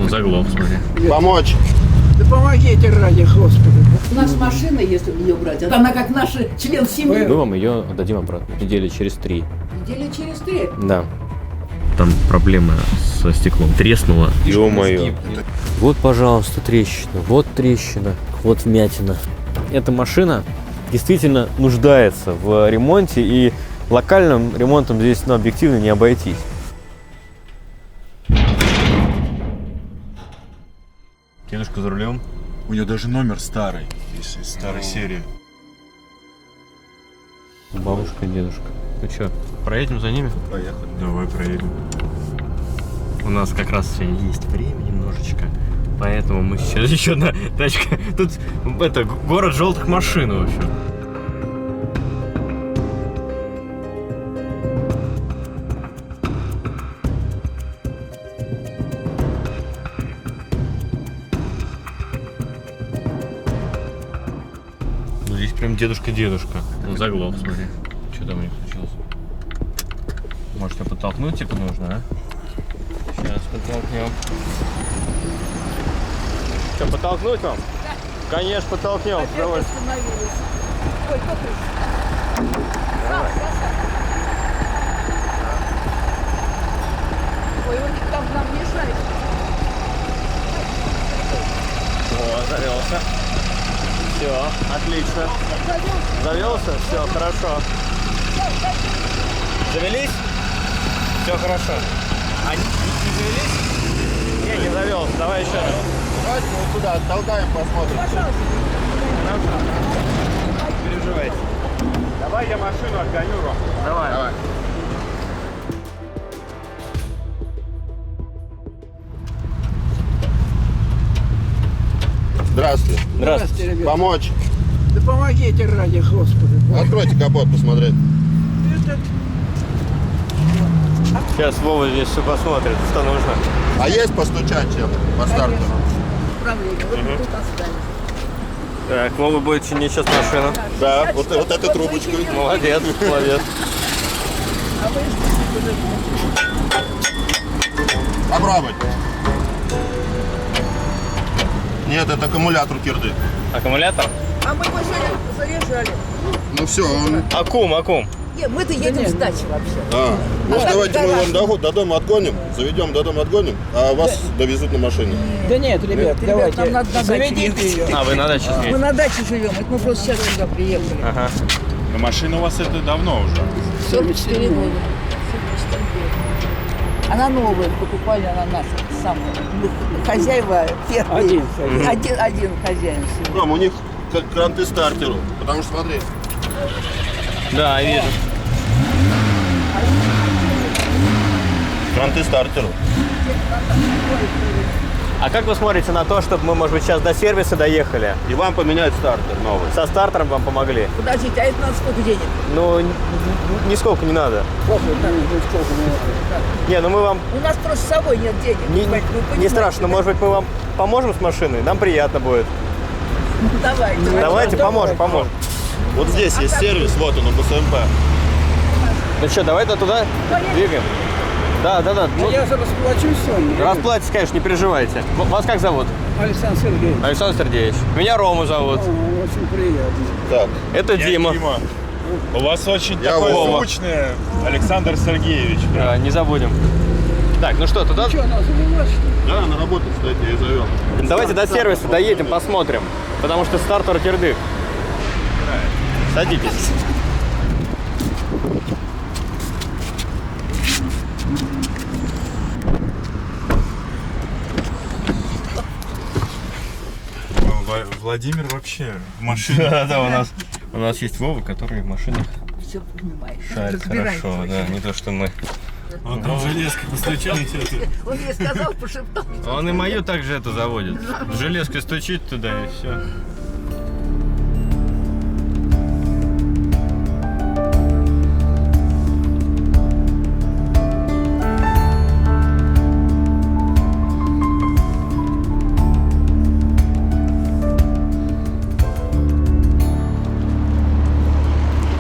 Он заглох, смотри. Помочь. Да помогите ради Господа. У нас машина, если ее брать, она как наш член семьи. Мы вам ее отдадим обратно. Недели через 3. Недели через 3. Да. Там проблема со стеклом. Треснула. Ё-моё. Вот, пожалуйста, трещина. Вот трещина. Вот вмятина. Эта машина действительно нуждается в ремонте, и локальным ремонтом здесь, объективно не обойтись. Дедушка за рулем. У нее даже номер старый, из старой серии. Бабушка и дедушка. Ну что, проедем за ними? Поехали. Давай проедем. У нас как раз сегодня есть время немножечко, поэтому мы сейчас еще одна тачка. Тут это город желтых машин, в общем. Ну, здесь прям дедушка-дедушка. Он заглох, смотри. Что там у них случилось? Может, тебя подтолкнуть типа нужно, а? Сейчас подтолкнем. Что, подтолкнуть вам? Да. Конечно, подтолкнем. Давай. Ой, Давай. Ой, он там нам мешает. О, завелся. Все, отлично. Завелся? Все, хорошо. Завелись? Все хорошо. А не завелись? Не завелся. Давай еще раз. Давайте мы вот туда оттолкаем, посмотрим. Хорошо. Не переживайте. Давай я машину отгоню, Ром. Давай. Здравствуйте. Здравствуйте. ребята. Помочь. Да помогите ради Господа. Откройте капот, посмотреть. Это... Сейчас Вова здесь все посмотрит, что нужно. А есть постучать чем по стартеру? Управление. Вот мы тут остались. Так, Вова будет чинить сейчас машину. Да, вот этой трубочкой. Молодец, молодец. А вы Попробуй. Нет, это аккумулятор кирды. Аккумулятор? А мы его заряжали. Ну все, он... Аккум. Нет, мы-то едем с дачи вообще. Может, А давайте как мы вам до дома отгоним, заведем до дома отгоним, а вас довезут на машине. Да нет, ребят, давайте, нам надо на дачу заведите ее. А, вы на даче Мы здесь? на даче живем, это мы просто сейчас сюда приехали. Ага. Но машина у вас это давно уже. 44 года. Она новая, покупали, она наша, самая. Хозяева первые. Один хозяин. Ром, у них как кранты стартеру, потому что смотри. Да, вижу. Кранты стартеру. А как вы смотрите на то, чтобы мы, может быть, сейчас до сервиса доехали? И вам поменять стартер новый. Со стартером вам помогли? Подождите, а это надо сколько денег? Ну, нисколько не надо. Не, ну мы вам... У нас просто с собой нет денег. Не, Вы понимаете, не страшно, да? может быть, мы вам поможем с машиной? Нам приятно будет. Ну, давайте. Давайте, поможем. Вот здесь есть сервис, вот он, БСМП. Ну что, давай туда двигаем. Да. Ну, Я же расплачусь сегодня. расплатитесь, конечно, не переживайте. Вас как зовут? Александр Сергеевич. Александр Сергеевич. Меня Рому зовут. Очень приятно. Так, Это Дима. У вас очень Я такое Вова. звучное, Александр Сергеевич. Да, не забудем. Так, ну что, туда? Что, надо завелась, что ли? да, на работу, кстати, я и завел. Давайте до сервиса доедем, посмотрим. Потому что стартер кирдык. Садитесь. Владимир вообще в машине. Да, у нас есть Вова, который в машинах Все понимаешь. шарит хорошо, да, не то что мы. Он там железкой постучался. Он мне сказал, пошептал. Он и мою также это заводит. Железкой стучит туда и все.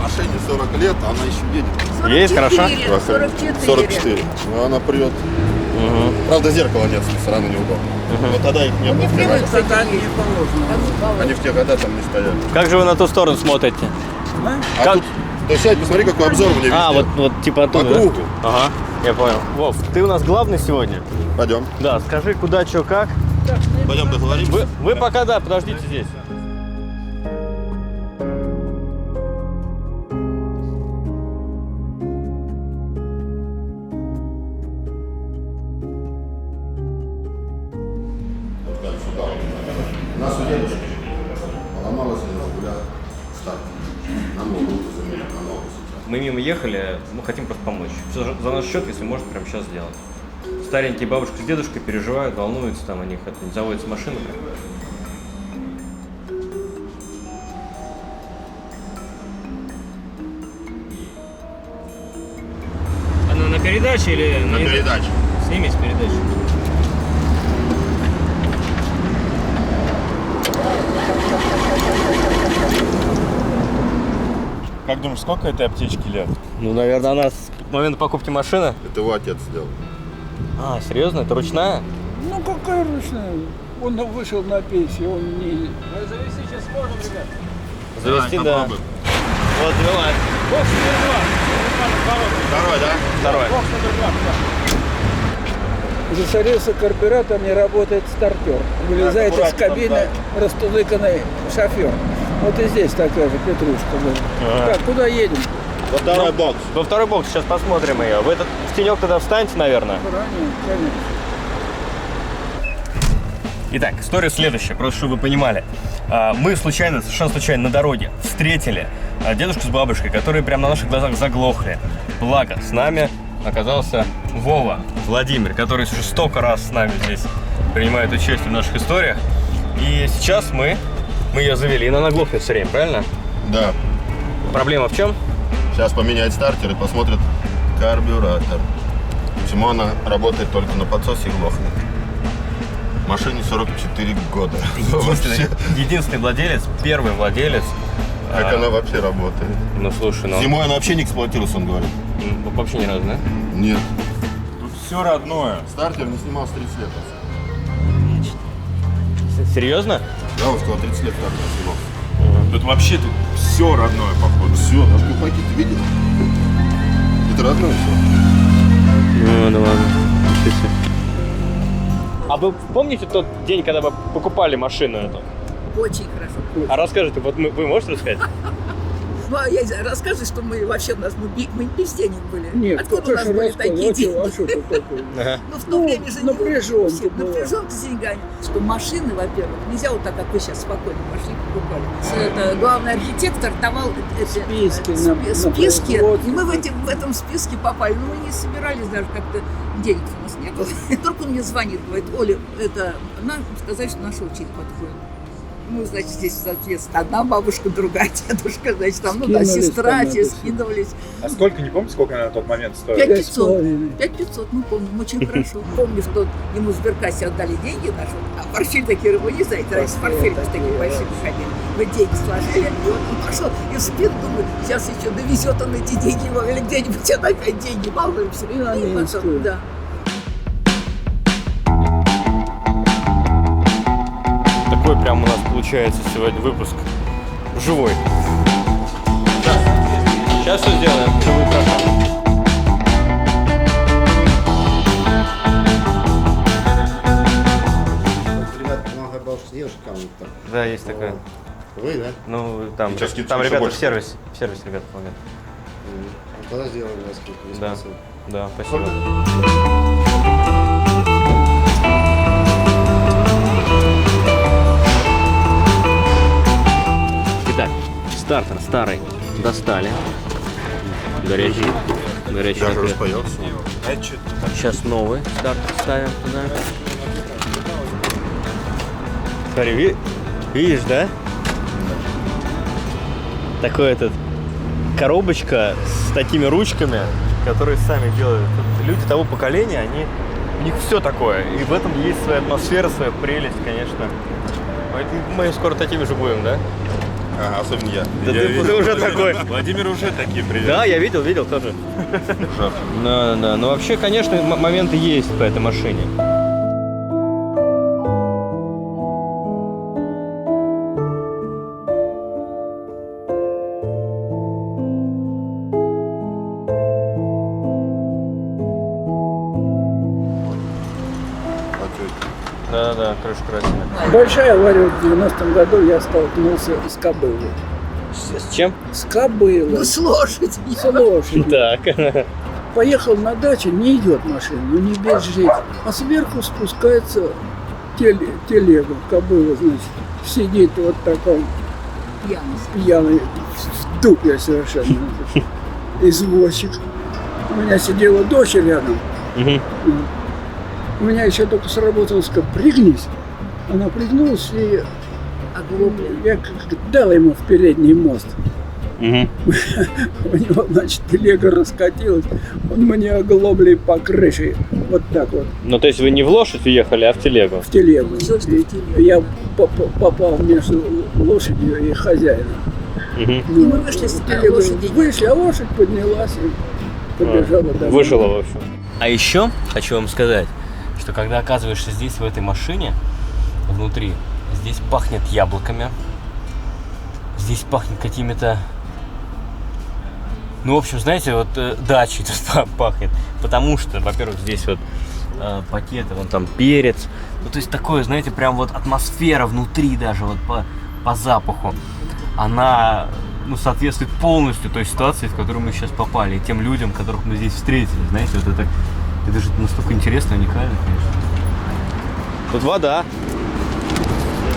Машине 40 лет, а она еще едет. Есть, хорошо? 44. 44. Но она прет Правда, зеркала нет, с той стороны неудобно. Вот тогда их не было. Тогда не положено. Они в те года там не стояли. Как же вы на ту сторону смотрите? А Как? тут, то сядь, посмотри, какой обзор у меня везде. А, вот типа По оттуда. кругу. Да? Ага, я понял. Вов, ты у нас главный сегодня? Пойдем. Да, скажи, куда, что, как. Пойдем договоримся. Вы пока, да, подождите здесь. У нас у дедушки поломалась регуляр в старте. Нам его будут заменить на новую сейчас. Мы мимо ехали, мы хотим просто помочь. Все за наш счет, если может, прямо сейчас сделать. Старенькие бабушка с дедушкой переживают, волнуются, там у них это, не заводится машина. Она на передаче или На передаче. Сними с передачи. Как думаешь, сколько этой аптечки лет? Ну, наверное, она с момента покупки машины. Это его отец сделал. А, серьезно? Это ручная? Ну какая ручная? Он вышел на пенсию, он не... Завести, да. попробуем. Вот, давай. Второй, да? Второй. Засорился карбюратор, не работает стартер. Вылезает из аккуратнее, кабины растулыканный шофер. Вот и здесь такая же петрушка была. Ага. Так, куда едем? Во второй бокс. Во второй бокс, сейчас посмотрим ее. В этот в тенек тогда встаньте, наверное. Ранее, конечно. Итак, история следующая, просто чтобы вы понимали. Мы случайно, совершенно случайно на дороге встретили дедушку с бабушкой, которые прямо на наших глазах заглохли. Благо, с нами оказался Вова, Владимир, который уже столько раз с нами здесь принимает участие в наших историях. И сейчас мы ее завели, и она глохнет все время, правильно? Да. Проблема в чем? Сейчас поменяет стартер и посмотрит карбюратор. Почему она работает только на подсосе и глохнет. Машине 44 года. Единственный владелец, первый владелец. Как она вообще работает? Ну слушай, ну Зимой она вообще не эксплуатировалась, он говорит. вообще ни разу, да? Нет. Тут все родное. Стартер не снимался 30 лет. Серьезно? Да, он сказал, 30 лет стартер не снимался. Тут вообще все родное, походу. Все, даже купаки ты видел? Это родное все. Ну, да ладно. А вы помните тот день, когда вы покупали машину эту? Очень хорошо. А расскажите, вот вы можете рассказать? Ну, а я расскажу, что мы вообще у нас мы без денег были. Нет, откуда у нас были такие деньги? А что тут такое? Ага. Ну, в то время же напряженка все, была. напряженка с деньгами. Что машины, во-первых, нельзя вот так, как вы сейчас спокойно пошли покупали. Это главный архитектор давал Списки на списки, производство. и мы в этом списке попали. Но мы не собирались даже как-то, денег у нас не было. И только он мне звонит, говорит, Оля, это надо сказать, что наша очередь подходит. Мы, значит, здесь, соответственно, одна бабушка, другая дедушка, значит, там, ну да, Скинулись сестра, там, все да, скидывались. А сколько, не помните, сколько она на тот момент стоила? 5500. 5500, мы помним, очень хорошо. Помню, что ему в сберкассе отдали деньги наши, а портфель такие рыбы не знаете, раньше с портфелями такие большими ходили. Мы деньги сложили, и он пошел, и в спину, думаю, сейчас еще довезет он эти деньги, или где-нибудь он опять деньги волнуемся. И на И Минскую. потом, да. Такой прям у нас получается сегодня выпуск живой. Сейчас все сделаем, все будет хорошо. Ребята помогают бабушке с девушкой там. Да, есть такое. Вы, да? Ну, там Сейчас скидка ребята еще в больше. сервисе ребята помогают. Тогда сделали вас скидку. Да, Спасибо. да, спасибо. Итак, стартер старый достали. Горячий. Горячий. Даже напиток. распоется. А это что? Сейчас новый стартер ставим туда. Смотри, видишь, да? Такой этот коробочка с такими ручками, которые сами делают. Люди того поколения, у них все такое. И в этом есть своя атмосфера, своя прелесть, конечно. Мы скоро такими же будем, да? особенно я. Да ты уже такой. Владимир уже такие привет. Да, я видел тоже. Да. Ну вообще, конечно, моменты есть по этой машине. Да, крыша красивая. Большая авария в 90-м году, я столкнулся с кобылой. С чем? С кобылой. Ну, с лошадью. С лошадью. Так. Поехал на дачу, не идет машина, ну не бежит. А сверху спускается телега, кобыла, значит, сидит вот такой пьяный, в дупе совершенно. Извозчик. У меня сидела дочь рядом. У меня еще только сработало, сказал, пригнись. Она пригнулась и я дал ему в передний мост. У него, значит, телега раскатилась, он мне оглоблей по крыше, вот так вот. Ну, то есть вы не в лошадь уехали, а в телегу? В телегу. Что ж ты в телегу? Я попал между лошадью и хозяином. И мы вышли с Телегу лошади. вышли, а лошадь поднялась и побежала домой. Выжила, в общем. А еще хочу вам сказать, что когда оказываешься здесь, в этой машине, внутри, здесь пахнет яблоками, здесь пахнет какими-то... Ну, в общем, знаете, вот дачей тут пахнет. Потому что, во-первых, здесь вот пакеты, вон там перец. Ну, то есть такое, знаете, прям вот атмосфера внутри даже вот по запаху. Она, ну, соответствует полностью той ситуации, в которую мы сейчас попали. И тем людям, которых мы здесь встретили. Знаете, вот это же настолько интересно, уникально, конечно. Тут вода.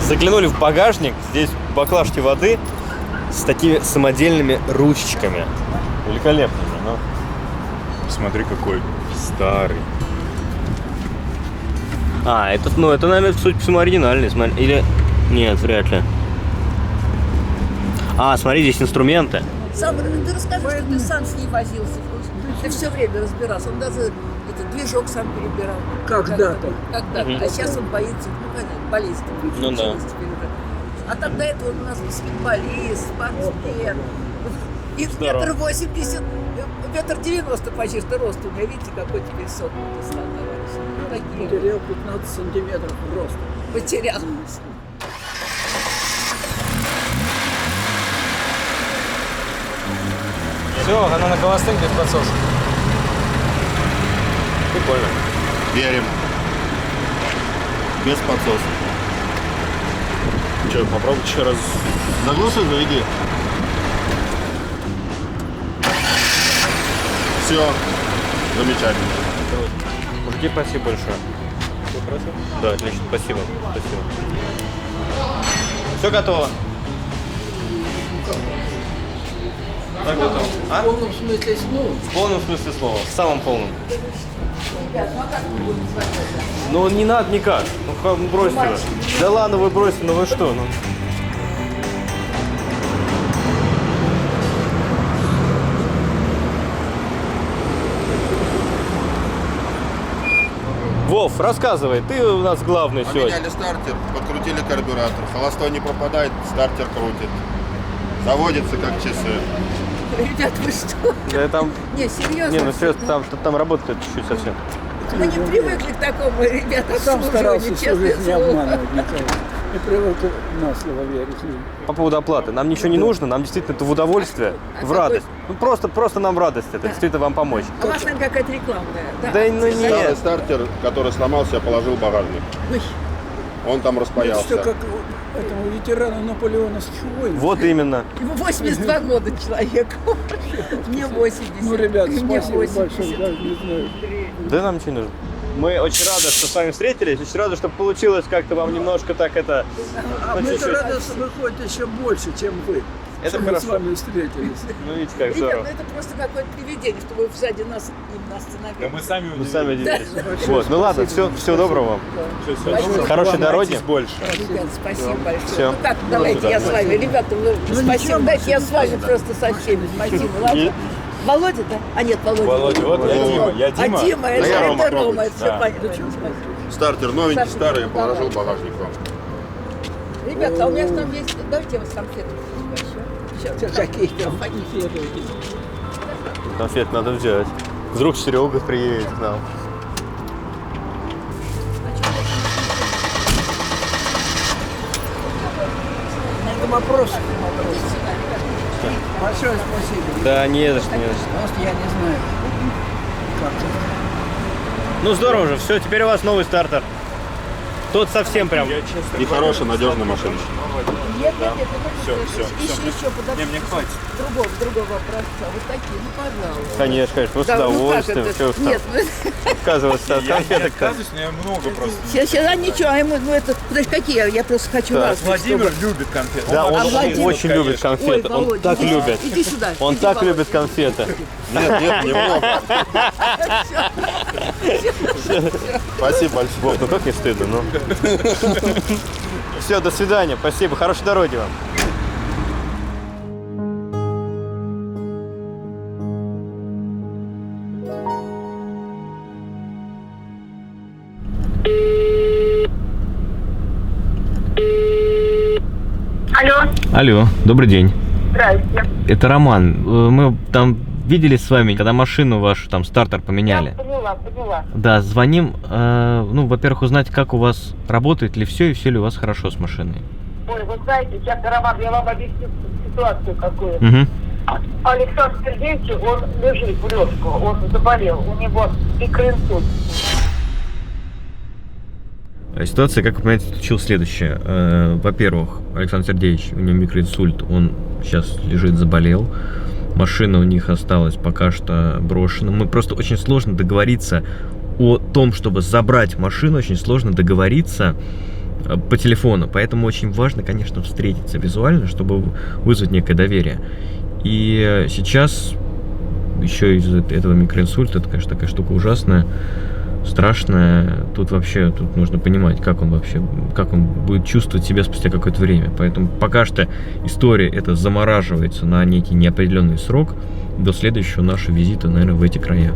Заглянули в багажник. Здесь баклажки воды с такими самодельными ручечками. Великолепно же, ну. Смотри, какой старый. Этот, ну, это, наверное, судя по всему, оригинальный. Или... Нет, вряд ли. Смотри, здесь инструменты. Сам, ты расскажи, что ты сам с ней возился. Ты все время разбирался. Он даже движок сам перебирал. Когда-то. А сейчас он боится, ну, понятно, болезнь. Ну да. А там до этого у нас баскетболист, спортсмен. И Здорово. метр 80, метр 90 почти что рост у меня. Видите, какой тебе сон стал, товарищ. Ну, такие. Потерял 15 сантиметров роста. Потерял. Все, она на холостых без подсоса. Прикольно. Верим. Без подсоса. Че, попробуй еще раз. Заглуши, заведи. Все. Замечательно. Мужики, спасибо большое. Да, отлично, спасибо. Все готово. Так готово. В полном смысле слова. В полном смысле слова, в самом полном. Ну не надо никак. Ну бросьте вы. Да ладно, вы бросьте, ну вы что? Ну. Вов, рассказывай, ты у нас главный сегодня. Поменяли стартер, подкрутили карбюратор. Холостой не пропадает, стартер крутит. Заводится как часы. Ребят, вы что? Да, там... Не, серьезно. Не, ну серьезно, там работает чуть-чуть совсем. Мы не привыкли к такому, ребята, Сам старался всю жизнь не честное слово. обманывать никого. И привык на слово верить. По поводу оплаты. Нам ничего не нужно, нам действительно это в удовольствие, А в радость. Ну просто нам в радость это, действительно вам помочь. У вас, наверное, какая-то рекламная. Да ну Старый нет. стартер, который сломался, я положил в багажник. Ой, Он там Все распаялся. как этому ветерану наполеоновских войн. Вот именно. ему 82 года человеку. Мне 80. Ну, ребят, Мне спасибо 80. большое, даже не знаю. Да нам ничего не нужно. Мы очень рады, что с вами встретились. Очень рады, что получилось как-то вам немножко так это... А по мы чуть-чуть. рады, что выходит еще больше, чем вы. Это что хорошо. мы с вами встретились. Ну видите, как Ребят, здорово. ну это просто какое-то привидение, что вы сзади нас именно остановились. Да мы сами Мы удивились. сами удивились. Вот, ну ладно, всего доброго вам. Спасибо. Хорошей дороги. Знайтесь больше. Ребят, спасибо большое. Всё. Ну как, давайте я с вами. Ребята, ну, спасибо. Дайте я с вами просто со всеми. Спасибо. Ладно? Володя, да? А нет, Володя. Володя, вот я Дима. Я А Дима. Дима, это, я Рома, это Рома, пробуй. это все Да. понятно. Стартер новенький, Стартер, старый, я положил в давай. багажник вам. Ребята, а у меня там есть... Давайте я вас конфеты. Каких-то конфеток. Конфет надо взять. Вдруг Серега приедет к нам. Это вопрос. Большое спасибо. Да, не за что, не за что. Просто я не знаю, как это. Ну здорово же, все, теперь у вас новый стартер. Тот совсем прям. И хорошая, надежная машина. Нет, это Всё, еще подожди. мне хватит. Другого образца. Вот такие, ну пожалуйста. Конечно, конечно, просто Да, ну как удовольствием. это? Что уж там Нет, отказываться от Я не конфеток. отказываюсь, но я много просто. сейчас ничего, а ему, ну это, подожди, какие? Я просто хочу Так, раз. Владимир любит конфеты. Да, он Владимир, очень любит конфеты. Ой, Он Володя, так иди, любит. Иди сюда. Он иди, так Володя. любит конфеты. Нет, немного. Спасибо большое. Вов, ну как не стыдно, ну. Все, до свидания, спасибо, хорошей дороги вам. Алло, Алло, добрый день. здрасте. Это Роман. Мы там виделись с вами, когда машину вашу, там, стартер поменяли. Поняла. Да, звоним, ну, во-первых, узнать, как у вас работает ли все, и все ли у вас хорошо с машиной. Ой, вы знаете, сейчас, Роман, я вам объясню ситуацию какую. Угу. Александр Сергеевич, он лежит в лёжку, он заболел, у него микроинсульт. Ситуация, как вы понимаете, случилась следующая. Во-первых, Александр Сергеевич, у него микроинсульт, он сейчас лежит, заболел. Машина у них осталась пока что брошена. Мы просто очень сложно договориться о том, чтобы забрать машину, очень сложно договориться по телефону. Поэтому очень важно, конечно, встретиться визуально, чтобы вызвать некое доверие. И сейчас еще из этого микроинсульта, это, конечно, такая штука ужасная, страшная. Тут нужно понимать, как он будет чувствовать себя спустя какое-то время. Поэтому пока что история эта замораживается на некий неопределенный срок до следующего нашего визита, наверное, в эти края.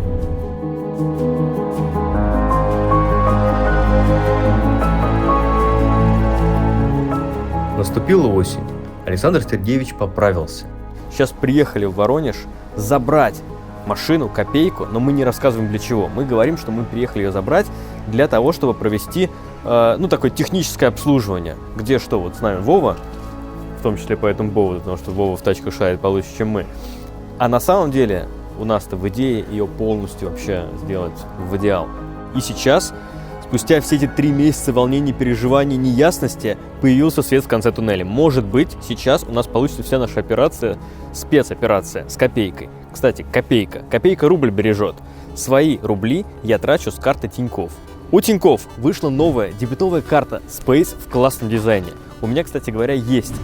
Наступила осень. Александр Сергеевич поправился. Сейчас приехали в Воронеж забрать машину, копейку, но мы не рассказываем для чего. Мы говорим, что мы приехали ее забрать для того, чтобы провести, такое техническое обслуживание. Где что, вот с нами Вова, в том числе по этому поводу, потому что Вова в тачку шарит получше, чем мы. А на самом деле у нас-то в идее ее полностью вообще сделать в идеал. И сейчас, спустя все эти 3 месяца волнений, переживаний, неясности, появился свет в конце туннеля. Может быть, сейчас у нас получится вся наша операция, спецоперация с копейкой. Кстати, копейка. Копейка рубль бережет. Свои рубли я трачу с карты Тинькофф. У Тинькофф вышла новая дебетовая карта Space в классном дизайне. У меня, кстати говоря, есть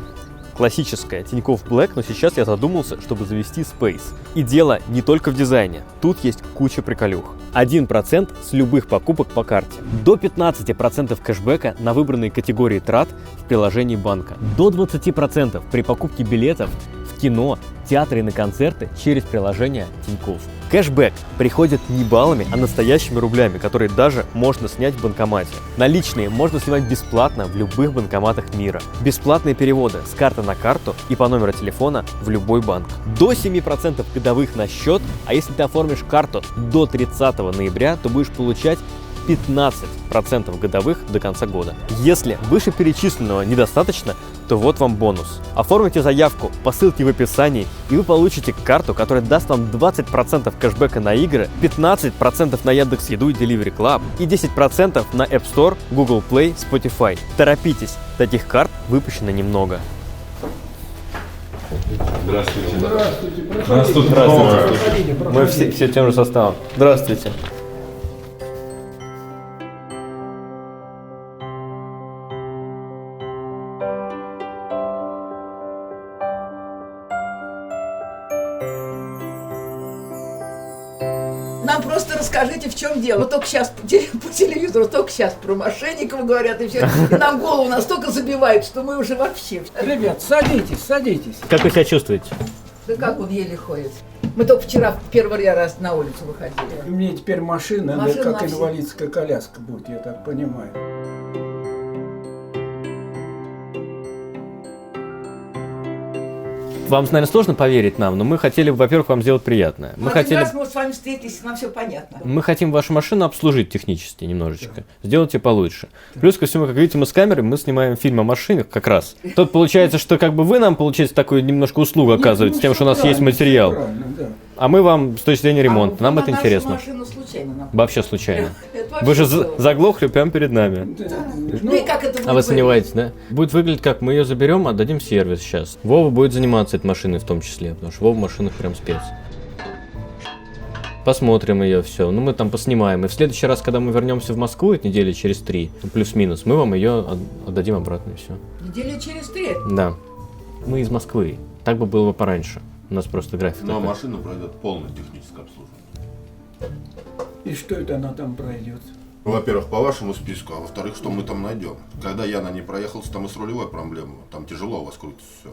классическая Тинькофф Black, но сейчас я задумался, чтобы завести Space. И дело не только в дизайне. Тут есть куча приколюх. 1% с любых покупок по карте. До 15% кэшбэка на выбранные категории трат в приложении банка. До 20% при покупке билетов в кино, театры и на концерты через приложение Тинькофф. Кэшбэк приходит не баллами, а настоящими рублями, которые даже можно снять в банкомате. Наличные можно снимать бесплатно в любых банкоматах мира. Бесплатные переводы с карты на карту и по номеру телефона в любой банк. До 7% годовых на счет, а если ты оформишь карту до 30 ноября, то будешь получать 15% годовых до конца года. Если вышеперечисленного недостаточно, то вот вам бонус. Оформите заявку по ссылке в описании, и вы получите карту, которая даст вам 20% кэшбэка на игры, 15% на Яндекс.Еду и Delivery Club и 10% на App Store, Google Play, Spotify. Торопитесь, таких карт выпущено немного. Здравствуйте. Здравствуйте. Мы все тем же составом. Здравствуйте. Нам просто расскажите, в чем дело. Вот только сейчас по телевизору, только сейчас про мошенников говорят, и все. И нам голову настолько забивают, что мы уже вообще... Ребят, садитесь. Как вы себя чувствуете? Да как он еле ходит. Мы только вчера первый раз на улицу выходили. У меня теперь машина, Машина как вообще. инвалидская коляска будет, я так понимаю. вам, наверное, сложно поверить нам, но мы хотели, во-первых, вам сделать приятное. Мы хотели... раз мы с вами встретились, нам все понятно. Мы хотим вашу машину обслужить технически немножечко, сделать ее получше. Плюс ко всему, как видите, мы с камерой, мы снимаем фильм о машинах как раз. Тут получается, что как бы вы нам, получается, такую немножко услугу оказываете, тем, что у нас есть материал. А мы вам с точки зрения ремонта, нам это интересно. Машину случайно нам. Вообще случайно. Это Вы же вообще заглохли прямо перед нами. Ну и как это будет А вы сомневаетесь, да? Будет выглядеть как, мы ее заберем, отдадим сервис сейчас. Вова будет заниматься этой машиной в том числе, потому что Вова в машинах прям спец. Посмотрим ее все, ну мы там поснимаем. И в следующий раз, когда мы вернемся в Москву, это недели через 3, плюс-минус, мы вам ее отдадим обратно и все. Недели через 3. Да. Мы из Москвы. Так бы было бы пораньше. У нас просто график Но такой. машина пройдет полное техническое обслуживание. И что это она там пройдет? Во-первых, по вашему списку, а во-вторых, что мы там найдем. Когда я на ней проехался, там и с рулевой проблемой. Там тяжело у вас крутится все.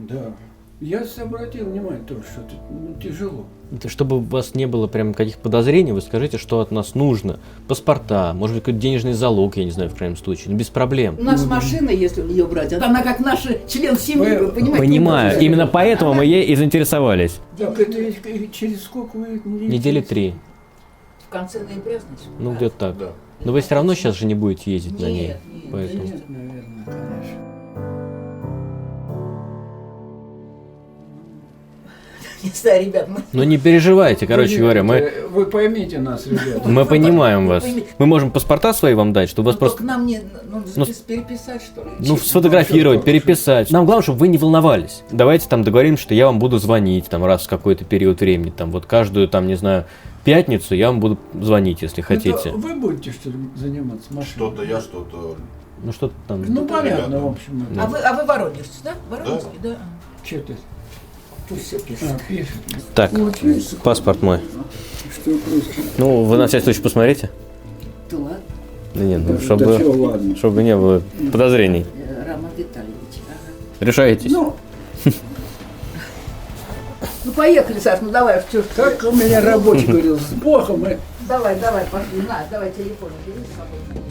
Да. Я обратил внимание тоже, что это тяжело. Это чтобы у вас не было прям каких подозрений, вы скажите, что от нас нужно. Паспорта, может быть, какой-то денежный залог, я не знаю, в крайнем случае. Ну, без проблем. У нас машина, если ее брать, она как наш член семьи, вы понимаете? Понимаю, именно поэтому мы ей и заинтересовались. Так это через сколько вы... Недели 3. В конце ноября, значит? Ну, где-то так. Да. Но вы все равно сейчас же не будете ездить на ней. Нет, Поэтому. Нет, наверное, конечно. Не знаю, ребят, мы... Ну не переживайте, короче говоря, мы Вы поймите нас, ребята. понимаем вас. поймите. Мы можем паспорта свои вам дать, чтобы у вас Только просто нам не... Ну, Ну, переписать, что ли? ну, сфотографировать, переписать. Нам главное, чтобы вы не волновались. Давайте там договоримся, что я вам буду звонить там раз в какой-то период времени. Там вот каждую, там, не знаю, пятницу я вам буду звонить, если хотите. Это вы будете что ли заниматься машиной? Что-то я, что-то... Ну что там. Ну понятно, ребята. в общем. А вы воронежцы, да? Воронежский, да? Что-то Пусть все пишут. пишет. Так, паспорт мой. Что просто. Ну, вы на всякий случай посмотрите. Да ладно. Да нет, ну, Да чтобы всё, ладно. не было подозрений. Роман Витальевич. Ага. Решаетесь? Ну, Ну поехали, Саш, ну давай, что ж. как у меня рабочий говорил, с Богом. Давай, пошли. На, давай телефон бери с собой.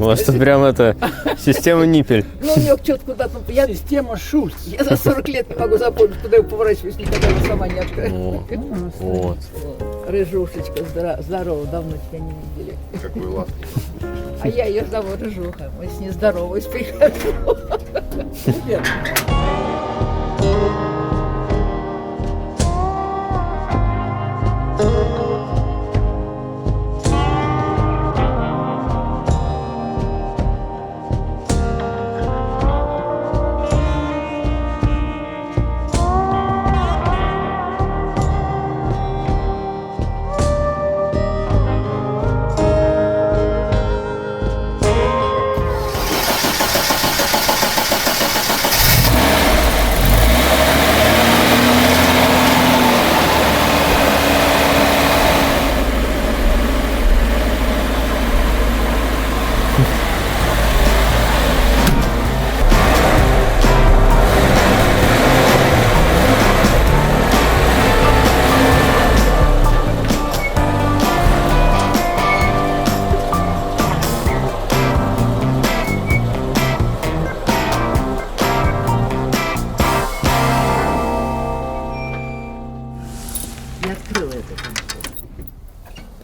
У вас тут прям это система ниппель. Ну, у него что-то куда-то... Я Система Шульц. за 40 лет не могу запомнить, куда я поворачиваюсь, никогда его сама не открою. Вот. Рыжушечка, здорово, давно тебя не видели. Какой ласковый. А я ее зову Рыжуха. Мы с ней здоровались, приходила. Я открыла это.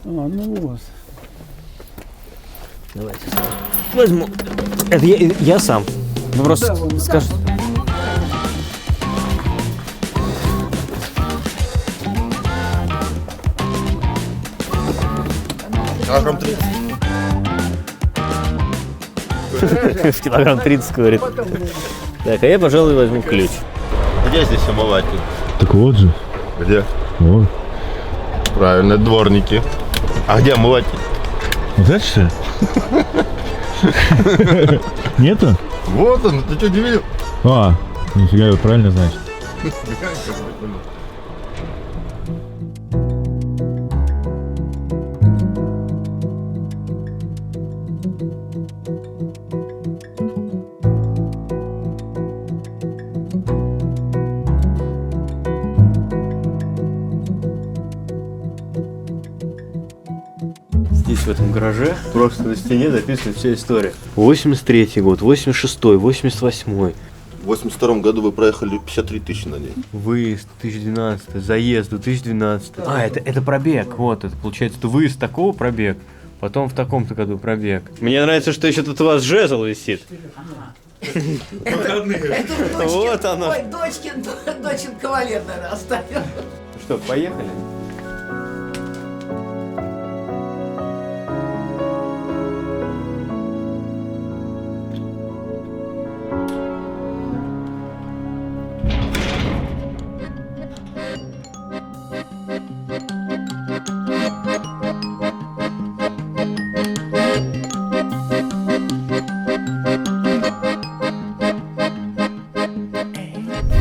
Ну вот. Давайте. Возьму. Это я сам. Вы просто скажете. Килограмм 30. В килограмм 30, говорит. Так, а я, пожалуй, возьму ключ. Где здесь омыватель? Так вот же. Где? Вот. Правильно, дворники. А где омыватель? Вот это что? Нету? Вот он, ты что, не видел? А, нифига, вы правильно значит. в этом гараже. Просто на стене записана вся история. 83-й год, 86-й, 88-й. В 82 году вы проехали 53 тысячи на ней. Выезд 2012, заезд 2012. А, это пробег. Вот, это получается, это выезд такого пробег, потом в таком-то году пробег. Мне нравится, что еще тут у вас жезл висит. Вот оно. Ой, дочкин кавалер, наверное, оставил. Что, поехали?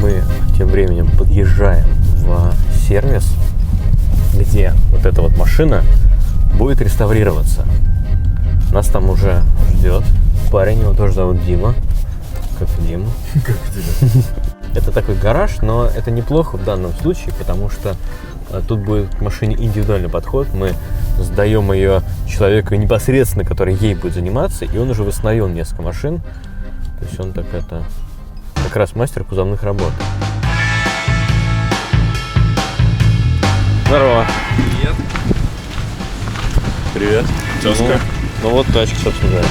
Мы тем временем подъезжаем в сервис, где вот эта вот машина будет реставрироваться. Нас там уже ждет парень, его тоже зовут Дима. Как Дима? Это такой гараж, но это неплохо в данном случае, потому что тут будет к машине индивидуальный подход. Мы сдаем ее человеку непосредственно, который ей будет заниматься, и он уже восстановил несколько машин. То есть он так это... как раз мастер кузовных работ. Здорово. Привет. Привет. Тезка. Ну вот тачка, собственно говоря.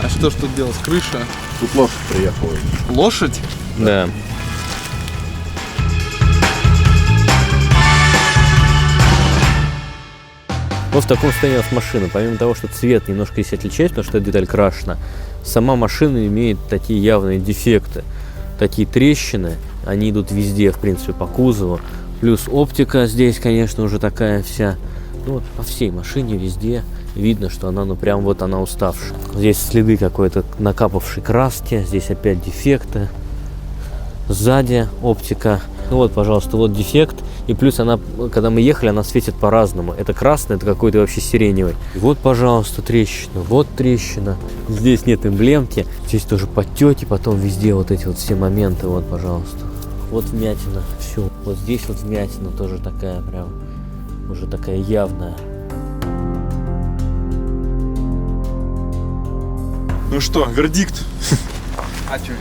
А что ж тут делать? Крыша? Тут лошадь приехала. Лошадь? Да. Вот в таком состоянии у нас машина. Помимо того, что цвет немножко здесь отличается, потому что эта деталь крашена, сама машина имеет такие явные дефекты, такие трещины. Они идут везде, в принципе, по кузову. Плюс оптика здесь, конечно, уже такая вся. Ну вот по всей машине везде видно, что она, ну прям вот она уставшая. Здесь следы какой-то накапавшей краски. Здесь опять дефекты. Сзади оптика. Ну вот, пожалуйста, вот дефект. И плюс она, когда мы ехали, она светит по-разному. Это красный, это какой-то вообще сиреневый. И вот, пожалуйста, трещина. Вот трещина. Здесь нет эмблемки. Здесь тоже подтеки. Потом везде вот эти вот все моменты. Вот, пожалуйста. Вот вмятина. Все. Вот здесь вот вмятина тоже такая прям. Уже такая явная. Ну что, вердикт? А что,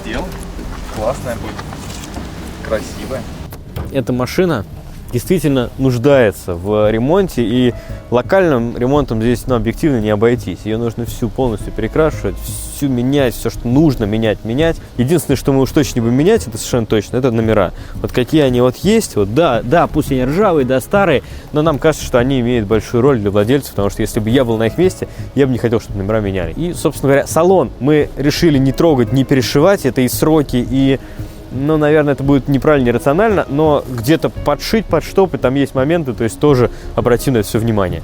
сделал? Классная будет. Красивая. Эта машина действительно нуждается в ремонте, и локальным ремонтом здесь, ну, объективно не обойтись. Ее нужно всю полностью перекрашивать, всю менять, все, что нужно менять. Единственное, что мы уж точно не будем менять, это совершенно точно, это номера. Вот какие они вот есть, вот да, пусть они ржавые, да, старые, но нам кажется, что они имеют большую роль для владельцев, потому что если бы я был на их месте, я бы не хотел, чтобы номера меняли. И, собственно говоря, салон мы решили не трогать, не перешивать, это и сроки, и... Ну, наверное, это будет неправильно, нерационально, но где-то подшить, подштопать, там есть моменты, то есть тоже обратим на это все внимание.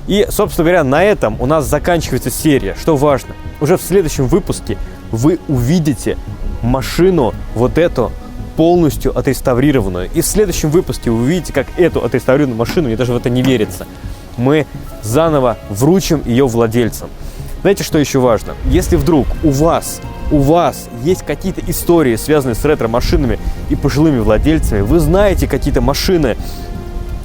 И, собственно говоря, на этом у нас заканчивается серия. Что важно, уже в следующем выпуске вы увидите машину вот эту полностью отреставрированную. И в следующем выпуске вы увидите, как эту отреставрированную машину, мне даже в это не верится, мы заново вручим ее владельцам. Знаете, что еще важно? Если вдруг у вас есть какие-то истории, связанные с ретро-машинами и пожилыми владельцами, вы знаете какие-то машины,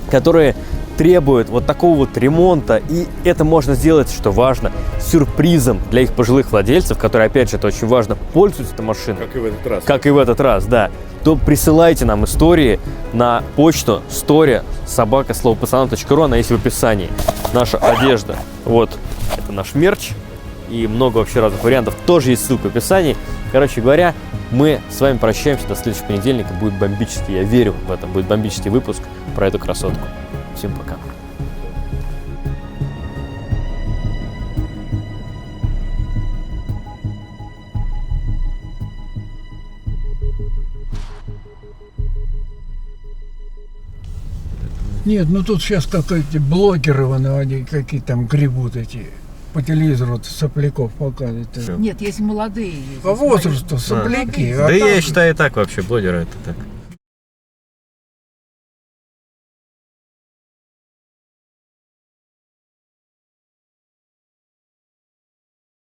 которые требуют вот такого вот ремонта, и это можно сделать, что важно, сюрпризом для их пожилых владельцев, которые, опять же, это очень важно, пользуются этой машиной. Как и в этот раз. Как и в этот раз, да. То присылайте нам истории на почту story@slovopацанов.ru, она есть в описании. Наша одежда, вот, это наш мерч. И много вообще разных вариантов. Тоже есть ссылка в описании. Короче говоря, мы с вами прощаемся до следующего понедельника. Будет бомбический, я верю в это. Будет бомбический выпуск про эту красотку. Всем пока. Нет, ну тут сейчас как эти блогеры, они какие там гребут эти. По телевизору вот сопляков показывают. Нет, есть молодые. По возрасту сопляки. Да я считаю, и так вообще блогеры это так.